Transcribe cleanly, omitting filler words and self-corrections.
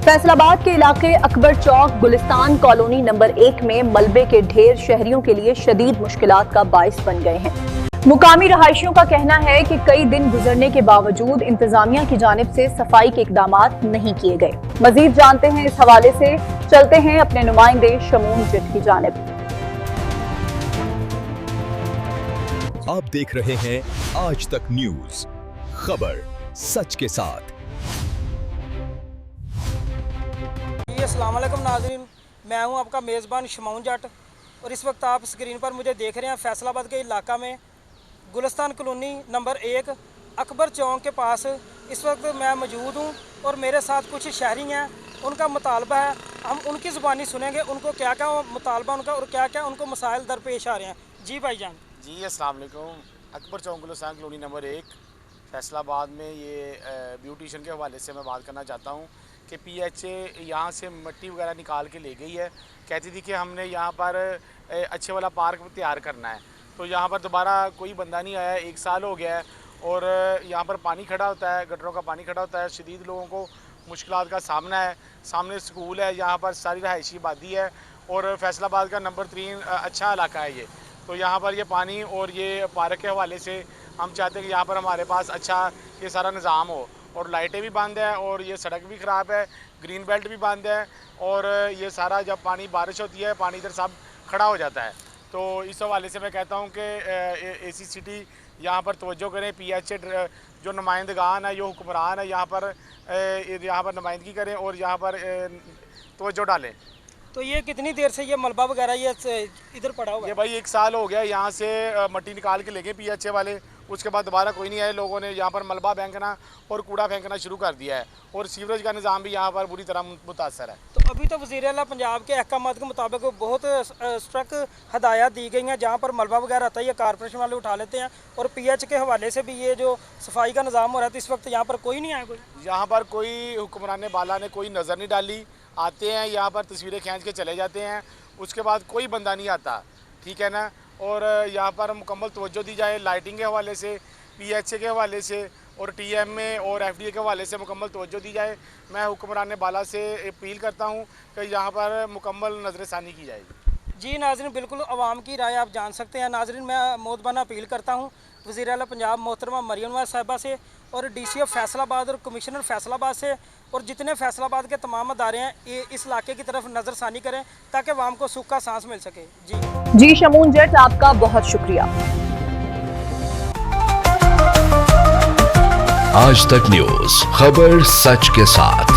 फैसलाबाद के इलाके अकबर चौक Gulistan colony number 1 में मलबे के ढेर शहरियों के लिए शदीद मुश्किलात का बाइस बन गए हैं। मुकामी रहायशियों का कहना है कि कई दिन गुजरने के बावजूद इंतजामिया की जानिब से सफाई के इकदामात नहीं किए गए। मजीद जानते हैं इस हवाले से, चलते हैं अपने नुमाइंदे शमून जिट की जानिब। आप देख रहे हैं आज तक न्यूज, खबर सच के साथ। अस्सलाम वालेकुम नाज़रीन, मैं हूं आपका मेज़बान शमून जट और इस वक्त आप स्क्रीन पर मुझे देख रहे हैं फैसलाबाद के इलाका में गुलिस्तान कॉलोनी नंबर 1 अकबर चौक के पास इस वक्त मैं मौजूद हूं और मेरे साथ कुछ शहरी हैं। उनका मुतालबा है, हम उनकी ज़ुबानी सुनेंगे उनको क्या क्या मुतालबा उनका और क्या क्या उनको मसाइल दरपेश आ रहे हैं। जी भाईजान। जी अस्सलाम वालेकुम। अकबर चौक गुलिस्तान कॉलोनी नंबर 1 फैसलाबाद में ये ब्यूटिशियन के हवाले से मैं बात करना चाहता हूँ कि PHA यहाँ से मिट्टी वगैरह निकाल के ले गई है। कहती थी कि हमने यहाँ पर अच्छे वाला पार्क तैयार करना है, तो यहाँ पर दोबारा कोई बंदा नहीं आया। 1 साल हो गया है और यहाँ पर पानी खड़ा होता है, गटरों का पानी खड़ा होता है। शदीद लोगों को मुश्किलात का सामना है। सामने स्कूल है, यहाँ पर सारी रहायशी आबादी है और फैसलाबाद का नंबर 3 अच्छा इलाका है ये। तो यहाँ पर ये पानी और ये पार्क के हवाले से हम चाहते हैं कि यहाँ पर हमारे पास अच्छा ये सारा निज़ाम हो। और लाइटें भी बंद हैं और ये सड़क भी ख़राब है, ग्रीन बेल्ट भी बंद है और ये सारा जब पानी बारिश होती है पानी इधर सब खड़ा हो जाता है। तो इस हवाले से मैं कहता हूँ कि AC सिटी यहाँ पर तवज्जो करें। PHA जो नुमाइंदगान है, जो हुक्मरान है, यहाँ पर नुमाइंदगी करें और यहाँ पर तवज्जो डालें। तो ये कितनी देर से ये मलबा वगैरह ये इधर पड़ा हुआ है? ये भाई 1 साल हो गया, यहाँ से मट्टी निकाल के ले गए PHA वाले। उसके बाद दोबारा कोई नहीं आए। लोगों ने यहाँ पर मलबा फेंकना और कूड़ा फेंकना शुरू कर दिया है और सीवरेज का निज़ाम भी यहाँ पर बुरी तरह मुतासर है। तो अभी तो वज़ीर आला पंजाब के अहकामात के मुताबिक बहुत स्ट्रिक्ट हदायत दी गई हैं। जहाँ पर मलबा वगैरह आता है ये कारपोरेशन वाले उठा लेते हैं और PH के हवाले से भी ये जो सफाई का निज़ाम हो रहा है, तो इस वक्त यहाँ पर कोई नहीं आया। यहाँ पर कोई हुक्मरान बाला ने कोई नज़र नहीं डाली। आते हैं यहाँ पर तस्वीरें खींच के चले जाते हैं, उसके बाद कोई बंदा नहीं आता, ठीक है ना। और यहाँ पर मुकम्मल तवज्जो दी जाए लाइटिंग के हवाले से, PHA के हवाले से और TMA और FDA के हवाले से मुकम्मल तवज्जो दी जाए। मैं हुक्मरान बाला से अपील करता हूँ कि यहाँ पर मुकम्मल नज़रसानी की जाएगी। जी नाज़रीन, बिल्कुल आवाम की राय आप जान सकते हैं। नाज़रीन, मैं मोतबाना अपील करता हूँ वज़ीर आला पंजाब मोहतरमा मरियम नवाज़ साहिबा से और DCO फैसलाबाद और कमिश्नर फैसलाबाद से और जितने फैसलाबाद के तमाम अदारे हैं ये इस इलाके की तरफ नज़रसानी करें ताकि आवाम को सूखा सांस मिल सके। जी शमून जट, आपका बहुत शुक्रिया। आज तक न्यूज, खबर सच के साथ।